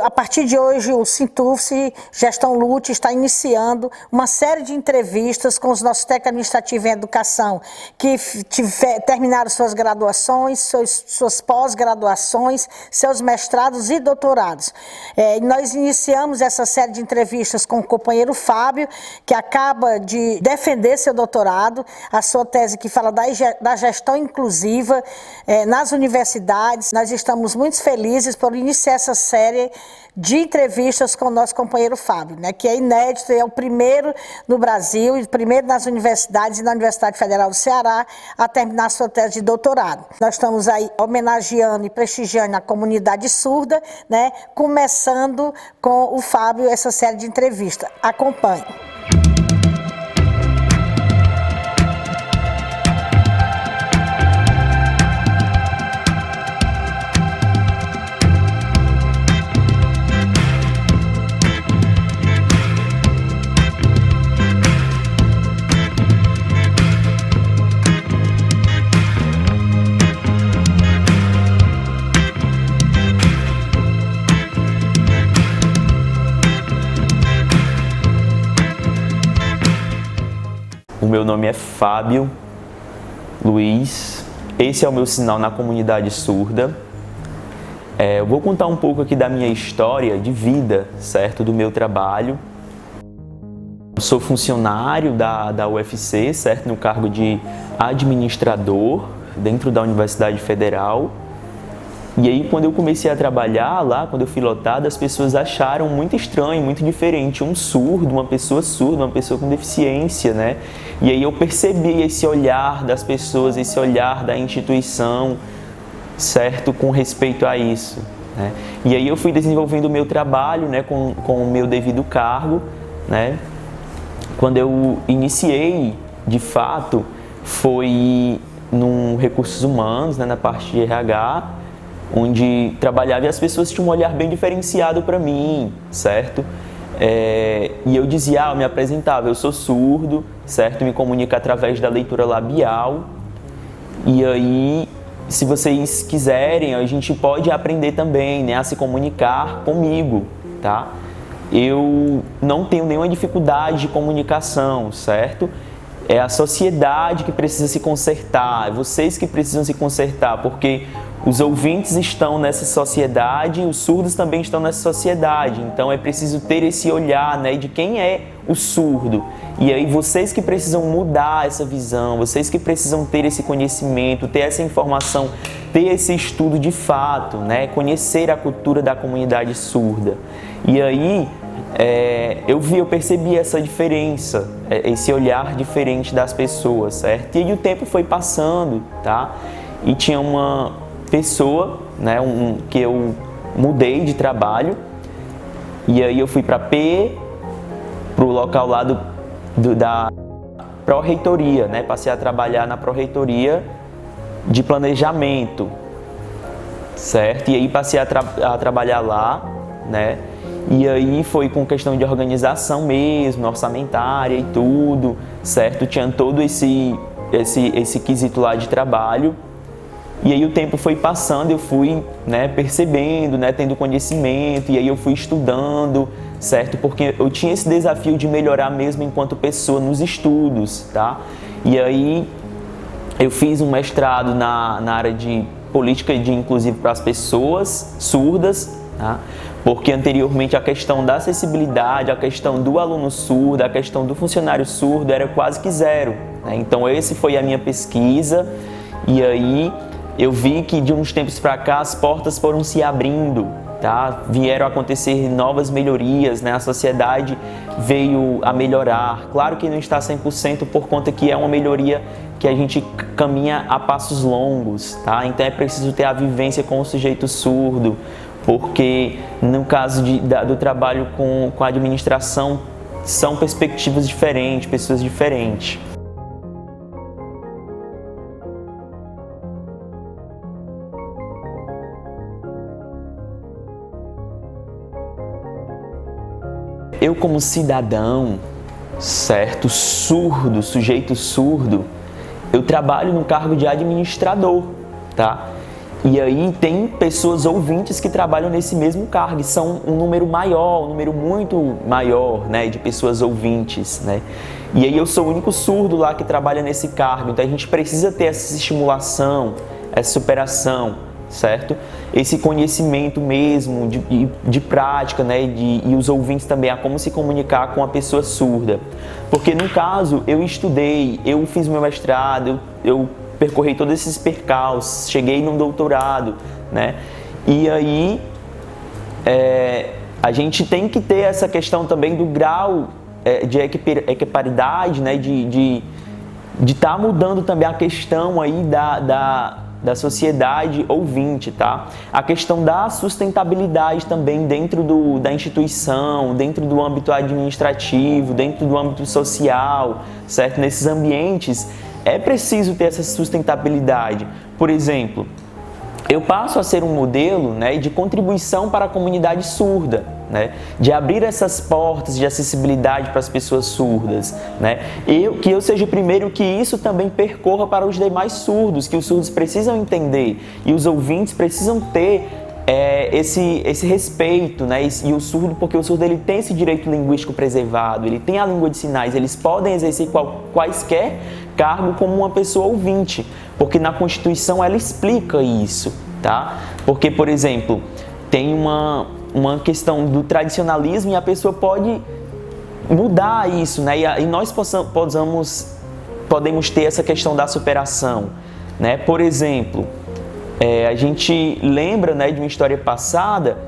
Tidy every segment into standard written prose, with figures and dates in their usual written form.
A partir de hoje, o Sintufse Gestão Lute está iniciando uma série de entrevistas com os nossos técnicos administrativos em educação que terminaram suas graduações, suas pós-graduações, seus mestrados e doutorados. Nós iniciamos essa série de entrevistas com o companheiro Fábio, que acaba de defender seu doutorado, a sua tese que fala da gestão inclusiva nas universidades. Nós estamos muito felizes por iniciar essa série de entrevistas com o nosso companheiro Fábio, que é inédito, é o primeiro no Brasil e o primeiro nas universidades e na Universidade Federal do Ceará a terminar sua tese de doutorado. Nós estamos aí homenageando e prestigiando a comunidade surda, começando com o Fábio essa série de entrevistas. Acompanhe. O meu nome é Fábio Luiz, esse é o meu sinal na comunidade surda. Eu vou contar um pouco aqui da minha história de vida, certo? Do meu trabalho. Eu sou funcionário da UFC, certo? No cargo de administrador dentro da Universidade Federal. E aí, quando eu comecei a trabalhar lá, quando eu fui lotado, as pessoas acharam muito estranho, muito diferente, um surdo, uma pessoa surda, uma pessoa com deficiência, E aí eu percebi esse olhar das pessoas, esse olhar da instituição, certo? Com respeito a isso, E aí eu fui desenvolvendo o meu trabalho, com o meu devido cargo, Quando eu iniciei, de fato, foi no Recursos Humanos, na parte de RH, onde trabalhava e as pessoas tinham um olhar bem diferenciado para mim, certo? E eu dizia, eu me apresentava, eu sou surdo, certo? Me comunico através da leitura labial. E aí, se vocês quiserem, a gente pode aprender também, a se comunicar comigo, tá? Eu não tenho nenhuma dificuldade de comunicação, certo? É a sociedade que precisa se consertar, é vocês que precisam se consertar, porque os ouvintes estão nessa sociedade, os surdos também estão nessa sociedade, então é preciso ter esse olhar, de quem é o surdo. E aí vocês que precisam mudar essa visão, vocês que precisam ter esse conhecimento, ter essa informação, ter esse estudo de fato, conhecer a cultura da comunidade surda. E aí eu percebi essa diferença, esse olhar diferente das pessoas, certo? E aí o tempo foi passando, tá? E tinha uma pessoa, que eu mudei de trabalho, e aí eu fui para o local lá da pró-reitoria, passei a trabalhar na pró-reitoria de planejamento, certo? E aí passei a trabalhar lá, E aí foi com questão de organização mesmo, orçamentária e tudo, certo? Tinha todo esse quesito lá de trabalho. E aí o tempo foi passando, eu fui percebendo, tendo conhecimento, e aí eu fui estudando, certo? Porque eu tinha esse desafio de melhorar mesmo enquanto pessoa nos estudos, tá? E aí eu fiz um mestrado na área de política de inclusive para as pessoas surdas, tá? Porque anteriormente a questão da acessibilidade, a questão do aluno surdo, a questão do funcionário surdo era quase que zero, Então esse foi a minha pesquisa, e aí eu vi que de uns tempos para cá as portas foram se abrindo, tá? Vieram a acontecer novas melhorias, A sociedade veio a melhorar. Claro que não está 100% por conta que é uma melhoria que a gente caminha a passos longos, tá? Então é preciso ter a vivência com o sujeito surdo, porque no caso do trabalho com a administração são perspectivas diferentes, pessoas diferentes. Eu como cidadão, certo, surdo, sujeito surdo, eu trabalho no cargo de administrador, tá? E aí tem pessoas ouvintes que trabalham nesse mesmo cargo, e são um número maior, um número muito maior, né, de pessoas ouvintes, né? E aí eu sou o único surdo lá que trabalha nesse cargo, então a gente precisa ter essa estimulação, essa superação, certo? Esse conhecimento mesmo de prática, né, e os ouvintes também a como se comunicar com a pessoa surda. Porque no caso, eu estudei, eu fiz meu mestrado, eu percorri todos esses percalços, cheguei num doutorado, né? E aí a gente tem que ter essa questão também do grau de equiparidade, né? De estar mudando também a questão aí da sociedade ouvinte, tá? A questão da sustentabilidade também dentro da instituição, dentro do âmbito administrativo, dentro do âmbito social, certo? Nesses ambientes é preciso ter essa sustentabilidade. Por exemplo, eu passo a ser um modelo, né, de contribuição para a comunidade surda, né, de abrir essas portas de acessibilidade para as pessoas surdas, né, que eu seja o primeiro que isso também percorra para os demais surdos, que os surdos precisam entender e os ouvintes precisam ter esse respeito, né, e o surdo, porque o surdo ele tem esse direito linguístico preservado, ele tem a língua de sinais, eles podem exercer quaisquer cargo como uma pessoa ouvinte, porque na Constituição ela explica isso, tá? Porque, por exemplo, tem uma questão do tradicionalismo e a pessoa pode mudar isso, né? E nós podemos ter essa questão da superação, né? Por exemplo, a gente lembra, né, de uma história passada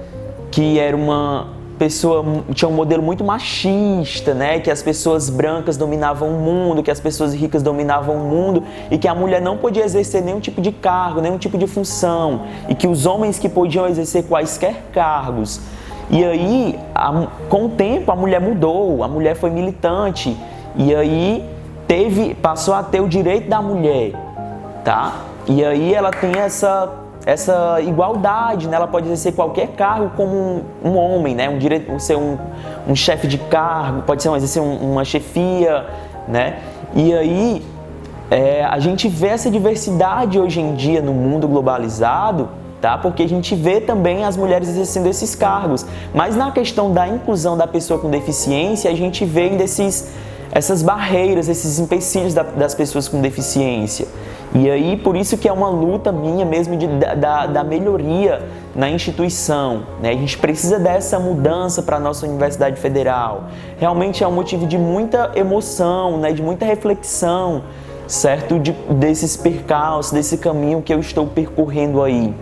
que era uma pessoa, tinha um modelo muito machista, né, que as pessoas brancas dominavam o mundo, que as pessoas ricas dominavam o mundo e que a mulher não podia exercer nenhum tipo de cargo, nenhum tipo de função e que os homens que podiam exercer quaisquer cargos. E aí, com o tempo, a mulher mudou, a mulher foi militante e aí passou a ter o direito da mulher, tá? E aí ela tem essa igualdade, né? Ela pode exercer qualquer cargo como um homem, né? Ser um chefe de cargo, pode exercer uma chefia, né? E aí a gente vê essa diversidade hoje em dia no mundo globalizado, tá? Porque a gente vê também as mulheres exercendo esses cargos. Mas na questão da inclusão da pessoa com deficiência, a gente vê ainda essas barreiras, esses empecilhos das pessoas com deficiência. E aí, por isso que é uma luta minha mesmo da melhoria na instituição, né? A gente precisa dessa mudança para a nossa Universidade Federal. Realmente é um motivo de muita emoção, né? De muita reflexão, certo? Desses percalços, desse caminho que eu estou percorrendo aí.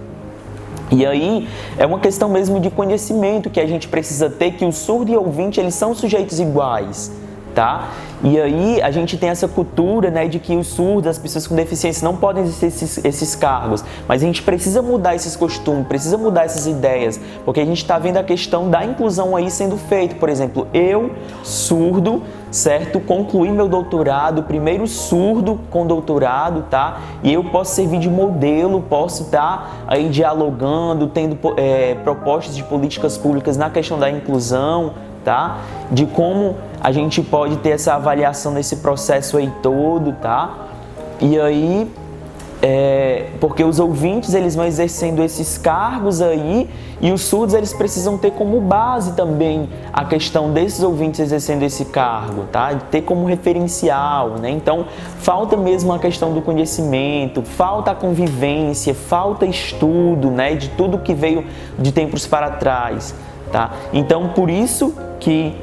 E aí, é uma questão mesmo de conhecimento que a gente precisa ter, que o surdo e o ouvinte, eles são sujeitos iguais, tá? E aí a gente tem essa cultura, né, de que os surdos, as pessoas com deficiência não podem exercer esses cargos, mas a gente precisa mudar esses costumes, precisa mudar essas ideias, porque a gente está vendo a questão da inclusão aí sendo feita. Por exemplo, eu, surdo, certo, concluí meu doutorado, primeiro surdo com doutorado, tá? E eu posso servir de modelo, posso estar aí dialogando, tendo propostas de políticas públicas na questão da inclusão, tá? De como a gente pode ter essa avaliação nesse processo aí todo, tá? E aí, porque os ouvintes, eles vão exercendo esses cargos aí e os surdos, eles precisam ter como base também a questão desses ouvintes exercendo esse cargo, tá? Ter como referencial, né? Então, falta mesmo a questão do conhecimento, falta a convivência, falta estudo, né? De tudo que veio de tempos para trás, tá? Então, por isso que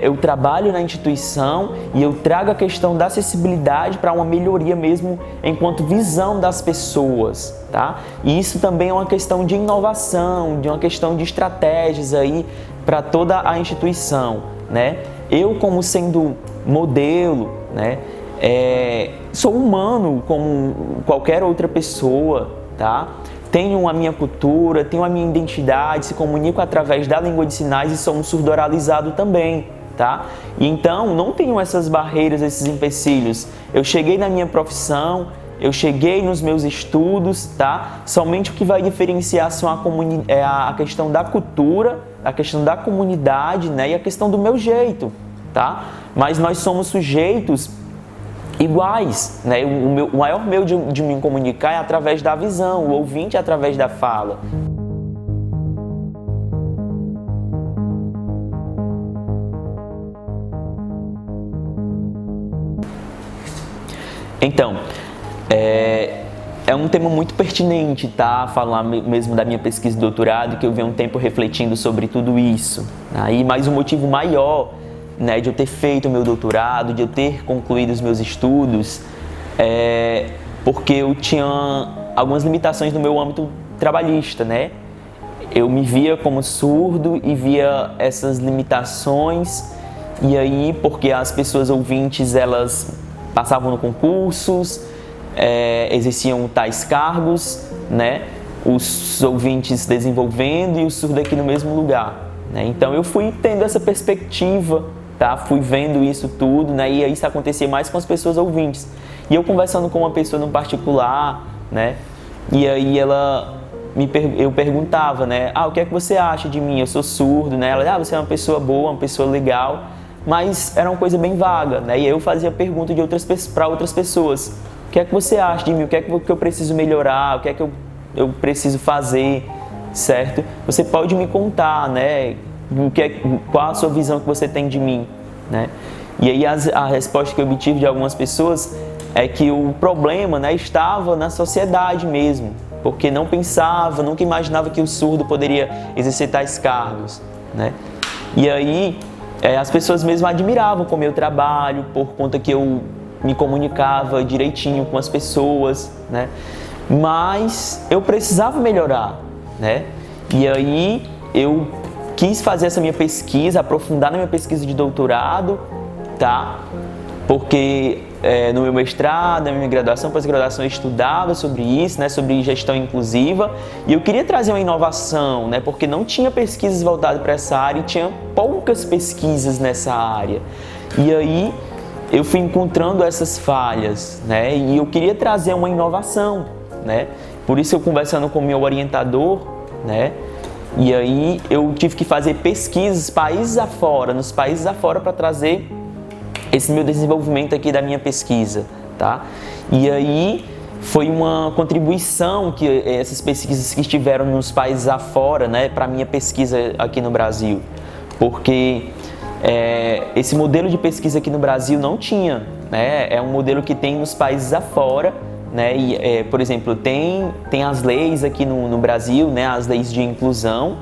eu trabalho na instituição e eu trago a questão da acessibilidade para uma melhoria mesmo enquanto visão das pessoas, tá? E isso também é uma questão de inovação, de uma questão de estratégias aí para toda a instituição, né? Eu, como sendo modelo, né, sou humano como qualquer outra pessoa, tá? Tenho a minha cultura, tenho a minha identidade, se comunico através da língua de sinais e sou um surdo oralizado também, tá? E então, não tenho essas barreiras, esses empecilhos. Eu cheguei na minha profissão, eu cheguei nos meus estudos, tá? Somente o que vai diferenciar são a questão da cultura, a questão da comunidade, né? E a questão do meu jeito, tá? Mas nós somos sujeitos iguais, né? O maior meio de me comunicar é através da visão, o ouvinte é através da fala. Então, é um tema muito pertinente, tá? Falar mesmo da minha pesquisa de doutorado, que eu venho um tempo refletindo sobre tudo isso. Aí, mais um motivo maior, né, de eu ter feito o meu doutorado, de eu ter concluído os meus estudos, porque eu tinha algumas limitações no meu âmbito trabalhista, né? Eu me via como surdo e via essas limitações, e aí, porque as pessoas ouvintes, elas passavam no concursos, exerciam tais cargos, né? Os ouvintes desenvolvendo e o surdo aqui no mesmo lugar, né? Então eu fui tendo essa perspectiva, tá? Fui vendo isso tudo, né? E isso acontecia mais com as pessoas ouvintes. E eu conversando com uma pessoa no particular, né? E aí eu perguntava, né? O que é que você acha de mim? Eu sou surdo, né? Ela, você é uma pessoa boa, uma pessoa legal. Mas era uma coisa bem vaga, né? E eu fazia pergunta para outras pessoas. O que é que você acha de mim? O que é que eu preciso melhorar? O que é que eu preciso fazer, certo? Você pode me contar, né? Qual a sua visão que você tem de mim, né? E aí a resposta que eu obtive de algumas pessoas é que o problema, né, estava na sociedade mesmo, porque não pensava, nunca imaginava que o surdo poderia exercer tais cargos, né? E aí as pessoas mesmo admiravam com o meu trabalho, por conta que eu me comunicava direitinho com as pessoas, né? Mas eu precisava melhorar, né? E aí eu quis fazer essa minha pesquisa, aprofundar na minha pesquisa de doutorado, tá? Porque no meu mestrado, na minha graduação, pós-graduação, eu estudava sobre isso, né? Sobre gestão inclusiva, e eu queria trazer uma inovação, né? Porque não tinha pesquisas voltadas para essa área e tinha poucas pesquisas nessa área. E aí eu fui encontrando essas falhas, né? E eu queria trazer uma inovação, né? Por isso eu conversando com o meu orientador, né? E aí eu tive que fazer pesquisas nos países afora para trazer esse meu desenvolvimento aqui da minha pesquisa, tá? E aí foi uma contribuição que essas pesquisas que estiveram nos países afora, né, para a minha pesquisa aqui no Brasil, porque esse modelo de pesquisa aqui no Brasil não tinha, né? É um modelo que tem nos países afora, né? E, por exemplo, tem as leis aqui no Brasil, né? As leis de inclusão,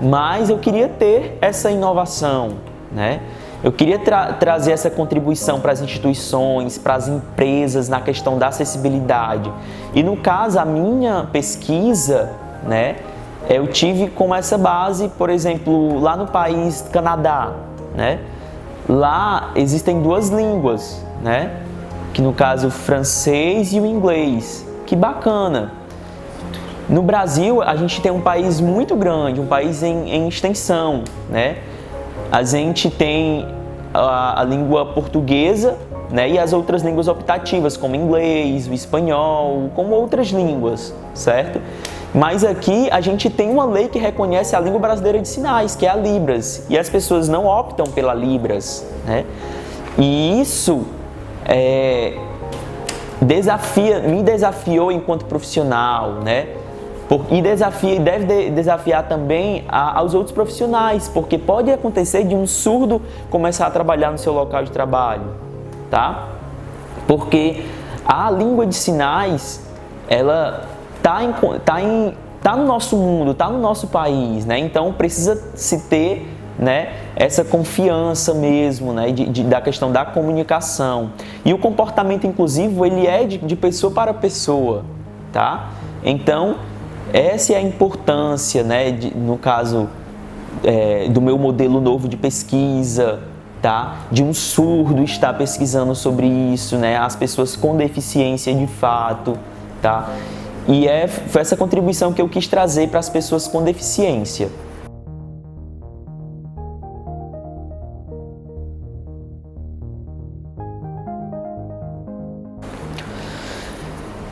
mas eu queria ter essa inovação, né? Eu queria trazer essa contribuição para as instituições, para as empresas na questão da acessibilidade. E no caso, a minha pesquisa, né, eu tive como essa base, por exemplo, lá no país Canadá, né? Lá existem duas línguas, né? Que no caso o francês e o inglês. Que bacana! No Brasil, a gente tem um país muito grande, um país em extensão, né? A gente tem a língua portuguesa, né, e as outras línguas optativas, como inglês, o espanhol, como outras línguas, certo? Mas aqui a gente tem uma lei que reconhece a língua brasileira de sinais, que é a Libras, e as pessoas não optam pela Libras, né? E isso me desafiou enquanto profissional, né? E deve desafiar também aos outros profissionais, porque pode acontecer de um surdo começar a trabalhar no seu local de trabalho, tá? Porque a língua de sinais, ela tá no nosso mundo, tá no nosso país, né? Então precisa se ter, né, essa confiança mesmo, né, da questão da comunicação. E o comportamento inclusivo, ele é de pessoa para pessoa, tá? Então essa é a importância, né, no caso do meu modelo novo de pesquisa, tá? De um surdo estar pesquisando sobre isso, né? As pessoas com deficiência de fato, tá? E foi essa contribuição que eu quis trazer para as pessoas com deficiência.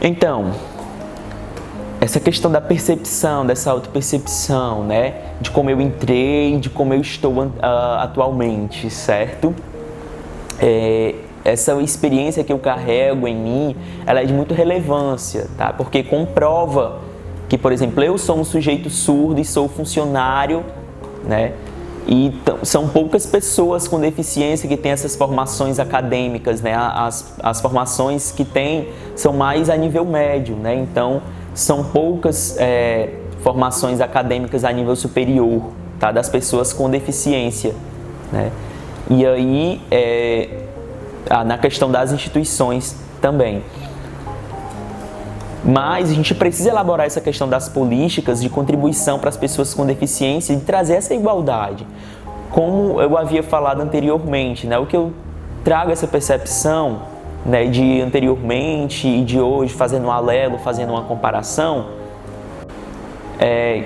Então, essa questão da percepção, dessa autopercepção, né? De como eu entrei, de como eu estou atualmente, certo? essa experiência que eu carrego em mim, ela é de muita relevância, tá? Porque comprova que, por exemplo, eu sou um sujeito surdo e sou funcionário, né? E são poucas pessoas com deficiência que têm essas formações acadêmicas, né? As formações que têm são mais a nível médio, né? Então, são poucas formações acadêmicas a nível superior, tá? Das pessoas com deficiência, né? E aí, na questão das instituições também. Mas a gente precisa elaborar essa questão das políticas de contribuição para as pessoas com deficiência e trazer essa igualdade. Como eu havia falado anteriormente, né? O que eu trago essa percepção, né, de anteriormente e de hoje, fazendo um alelo, fazendo uma comparação,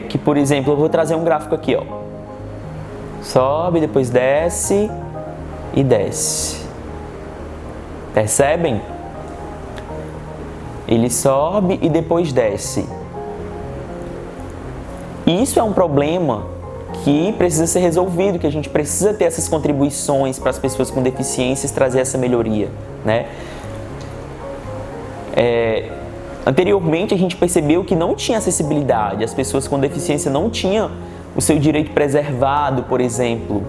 que, por exemplo, eu vou trazer um gráfico aqui, ó. Sobe, depois desce e desce. Percebem? Ele sobe e depois desce. Isso é um problema que precisa ser resolvido, que a gente precisa ter essas contribuições para as pessoas com deficiências, trazer essa melhoria, né? Anteriormente a gente percebeu que não tinha acessibilidade, as pessoas com deficiência não tinham o seu direito preservado, por exemplo,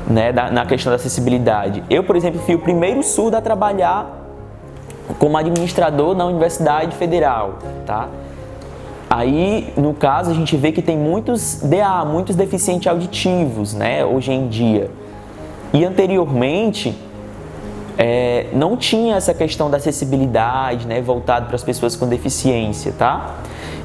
né, na questão da acessibilidade. Eu, por exemplo, fui o primeiro surdo a trabalhar como administrador na Universidade Federal, tá? Aí, no caso, a gente vê que tem muitos DA, muitos deficientes auditivos, né, hoje em dia. E anteriormente, não tinha essa questão da acessibilidade, né, voltado para as pessoas com deficiência, tá?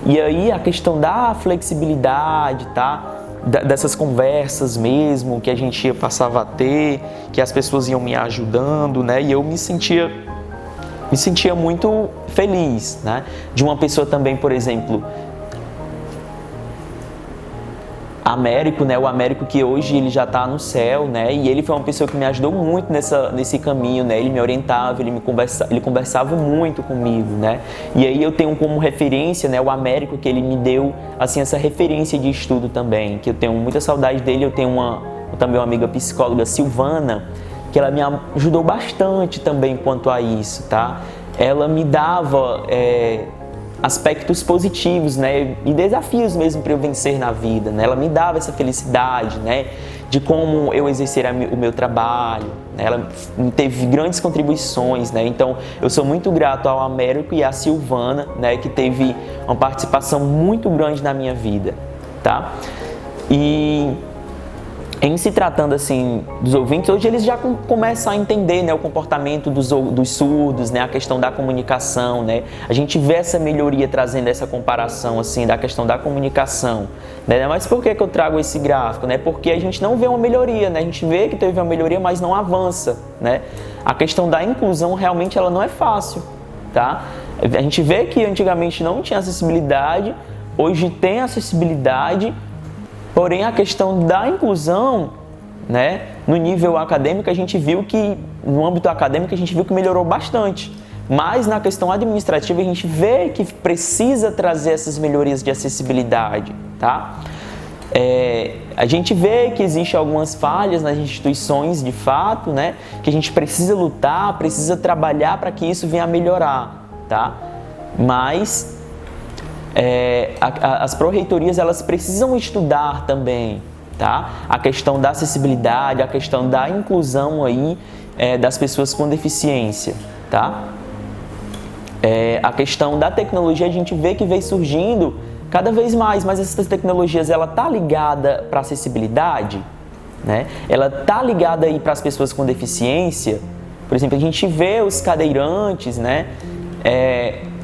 E aí, a questão da flexibilidade, tá? Dessas conversas mesmo, que a gente passava a ter, que as pessoas iam me ajudando, né, e eu me sentia muito feliz, né? De uma pessoa também, por exemplo, Américo, né? O Américo que hoje ele já está no céu, né? E ele foi uma pessoa que me ajudou muito nesse caminho, né? Ele me orientava, ele conversava muito comigo, né? E aí eu tenho como referência, né? O Américo, que ele me deu, assim, essa referência de estudo também, que eu tenho muita saudade dele. Eu tenho também uma amiga psicóloga, Silvana, que ela me ajudou bastante também quanto a isso, tá? Ela me dava aspectos positivos, né? E desafios mesmo para eu vencer na vida, né? Ela me dava essa felicidade, né? De como eu exercer o meu trabalho, né? Ela teve grandes contribuições, né? Então, eu sou muito grato ao Américo e à Silvana, né? Que teve uma participação muito grande na minha vida, tá? E em se tratando assim dos ouvintes, hoje eles já começam a entender, né, o comportamento dos surdos, né, a questão da comunicação, né? A gente vê essa melhoria trazendo essa comparação assim da questão da comunicação, né? Mas por que eu trago esse gráfico, né? Porque a gente não vê uma melhoria, né? A gente vê que teve uma melhoria, mas não avança, né? A questão da inclusão realmente ela não é fácil, tá? A gente vê que antigamente não tinha acessibilidade, hoje tem acessibilidade. Porém, a questão da inclusão, né, no nível acadêmico, a gente viu que, no âmbito acadêmico, a gente viu que melhorou bastante. Mas na questão administrativa, a gente vê que precisa trazer essas melhorias de acessibilidade, tá? A gente vê que existem algumas falhas nas instituições, de fato, né, que a gente precisa lutar, precisa trabalhar para que isso venha a melhorar, tá? Mas as pró-reitorias, elas precisam estudar também, tá? A questão da acessibilidade, a questão da inclusão aí, das pessoas com deficiência, tá? A questão da tecnologia, a gente vê que vem surgindo cada vez mais, mas essas tecnologias, ela tá ligada para acessibilidade, né? Ela tá ligada aí para as pessoas com deficiência. Por exemplo, a gente vê os cadeirantes, né?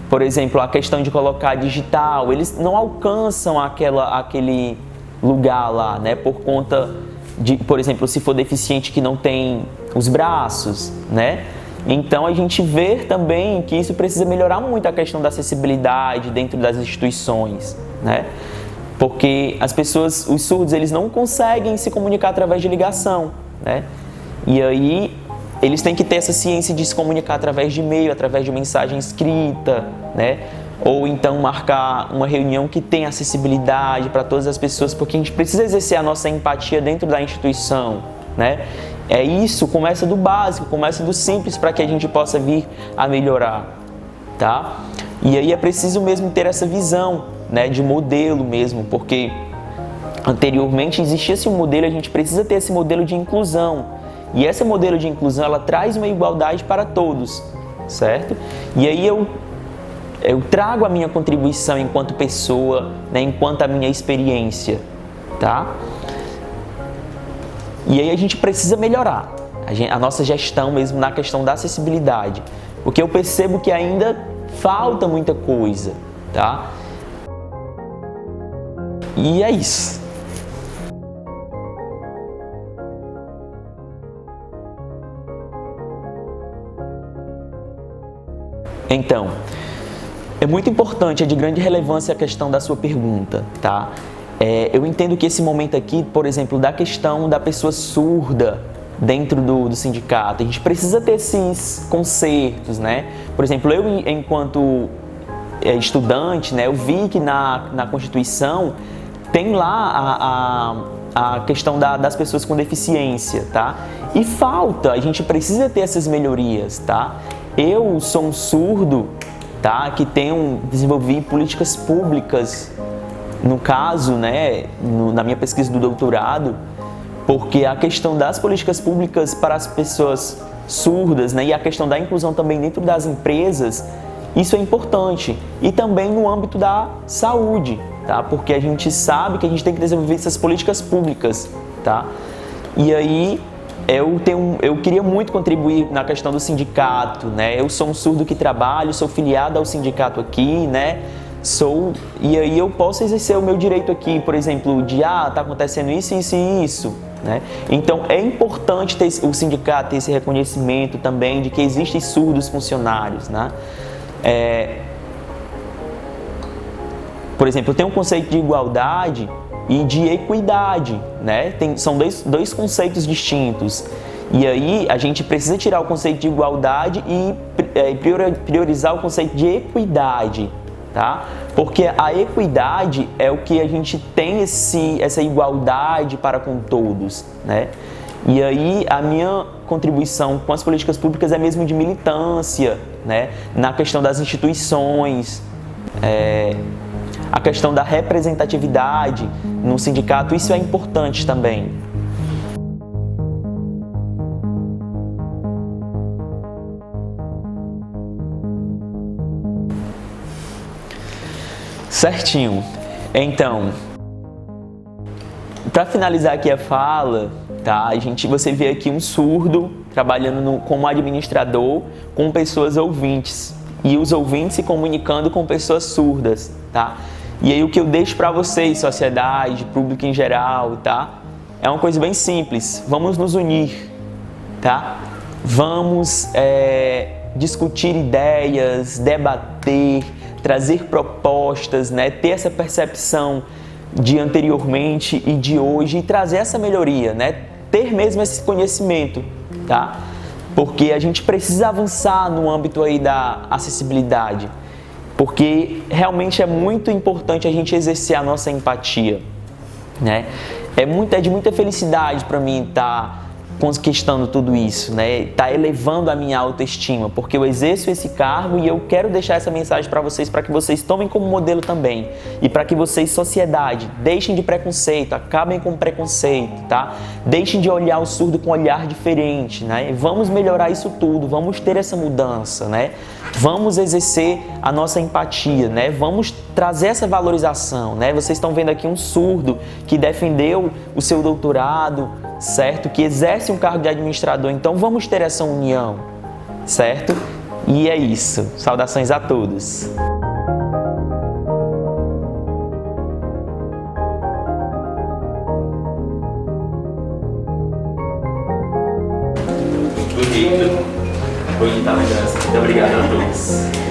Por exemplo, a questão de colocar digital, eles não alcançam aquele lugar lá, né? Por conta de, por exemplo, se for deficiente que não tem os braços, né? Então, a gente vê também que isso precisa melhorar muito a questão da acessibilidade dentro das instituições, né? Porque as pessoas, os surdos, eles não conseguem se comunicar através de ligação, né? E aí eles têm que ter essa ciência de se comunicar através de e-mail, através de mensagem escrita, né? Ou então marcar uma reunião que tenha acessibilidade para todas as pessoas, porque a gente precisa exercer a nossa empatia dentro da instituição, né? É isso, começa do básico, começa do simples para que a gente possa vir a melhorar, tá? E aí é preciso mesmo ter essa visão, né, de modelo mesmo, porque anteriormente existia esse modelo, a gente precisa ter esse modelo de inclusão. E esse modelo de inclusão, ela traz uma igualdade para todos, certo? E aí eu trago a minha contribuição enquanto pessoa, né, enquanto a minha experiência, tá? E aí a gente precisa melhorar a nossa gestão mesmo na questão da acessibilidade, porque eu percebo que ainda falta muita coisa, tá? E é isso. Então, é muito importante, é de grande relevância a questão da sua pergunta, tá? Eu entendo que esse momento aqui, por exemplo, da questão da pessoa surda dentro do sindicato, a gente precisa ter esses concertos, né? Por exemplo, eu, enquanto estudante, né, eu vi que na Constituição tem lá a questão das pessoas com deficiência, tá? E falta, a gente precisa ter essas melhorias, tá? Eu sou um surdo, tá, que desenvolvi políticas públicas, no caso, né, na minha pesquisa do doutorado, porque a questão das políticas públicas para as pessoas surdas, né, e a questão da inclusão também dentro das empresas, isso é importante. E também no âmbito da saúde, tá, porque a gente sabe que a gente tem que desenvolver essas políticas públicas, tá. E aí eu queria muito contribuir na questão do sindicato, né? Eu sou um surdo que trabalho, sou filiado ao sindicato aqui, né? E aí eu posso exercer o meu direito aqui, por exemplo, de tá acontecendo isso, isso e isso, né? Então é importante ter o sindicato ter esse reconhecimento também de que existem surdos funcionários, né? Por exemplo, eu tenho um conceito de igualdade e de equidade, né? São dois conceitos distintos. E aí a gente precisa tirar o conceito de igualdade e priorizar o conceito de equidade, tá? Porque a equidade é o que a gente tem essa igualdade para com todos, né? E aí a minha contribuição com as políticas públicas é mesmo de militância, né? Na questão das instituições, a questão da representatividade no sindicato, isso é importante também. Certinho. Então, para finalizar aqui a fala, tá? Você vê aqui um surdo trabalhando como administrador com pessoas ouvintes e os ouvintes se comunicando com pessoas surdas, tá? E aí o que eu deixo para vocês, sociedade, público em geral, tá? É uma coisa bem simples. Vamos nos unir, tá? Vamos discutir ideias, debater, trazer propostas, né? Ter essa percepção de anteriormente e de hoje e trazer essa melhoria, né? Ter mesmo esse conhecimento, tá? Porque a gente precisa avançar no âmbito aí da acessibilidade, porque realmente é muito importante a gente exercer a nossa empatia, né? É de muita felicidade para mim estar conquistando tudo isso, né? Tá elevando a minha autoestima, porque eu exerço esse cargo e eu quero deixar essa mensagem para que vocês tomem como modelo também, e para que vocês, sociedade, deixem de preconceito, acabem com o preconceito, tá? Deixem de olhar o surdo com um olhar diferente, né? Vamos melhorar isso tudo, vamos ter essa mudança, né? Vamos exercer a nossa empatia, né? Vamos trazer essa valorização, né? Vocês estão vendo aqui um surdo que defendeu o seu doutorado, certo? Que exerce um cargo de administrador, então vamos ter essa união, certo? E é isso. Saudações a todos. Bonito. Bonita lembrança. Muito obrigado a todos.